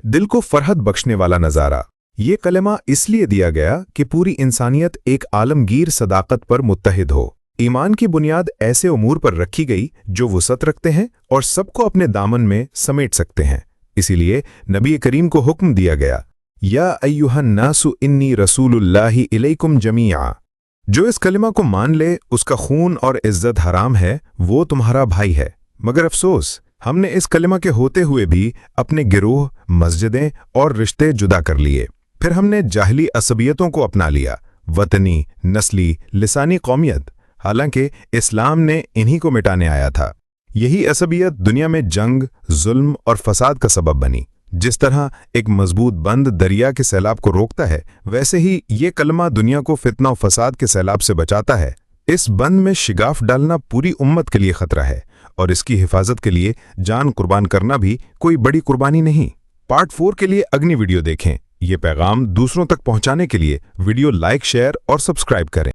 दिल को फरहत बख्शने वाला नज़ारा। ये कलमा इसलिए दिया गया कि पूरी इंसानियत एक आलमगीर सदाकत पर मुत्तहिद हो। ईमान की बुनियाद ऐसे उमूर पर रखी गई जो वुसअत रखते हैं और सबको अपने दामन में समेट सकते हैं। इसीलिए नबी करीम को हुक्म दिया गया, या अय्युहन नासु इन्नी रसूलुल्लाहि इलैकुम जमीआ। जो इस कलिमा को मान ले उसका खून और इज्जत हराम है, वो तुम्हारा भाई है। मगर अफसोस, हमने इस कलिमा के होते हुए भी अपने गिरोह, मस्जिदें और रिश्ते जुदा कर लिए। फिर हमने जाहली असबियतों को अपना लिया, वतनी, नस्ली, लिसानी कौमियत। हालांकि इस्लाम ने इन्हीं को मिटाने आया था। यही असबियत दुनिया में जंग, जुल्म और फसाद का सबब बनी। जिस तरह एक मजबूत बंद दरिया के सैलाब को रोकता है, वैसे ही ये कलमा दुनिया को फितना और फसाद के सैलाब से बचाता है। इस बंद में शिगाफ डालना पूरी उम्मत के लिए खतरा है और इसकी हिफाजत के लिए जान कुर्बान करना भी कोई बड़ी कुर्बानी नहीं। पार्ट 4 के लिए अगली वीडियो देखें। ये पैगाम दूसरों तक पहुंचाने के लिए वीडियो लाइक, शेयर और सब्सक्राइब करें।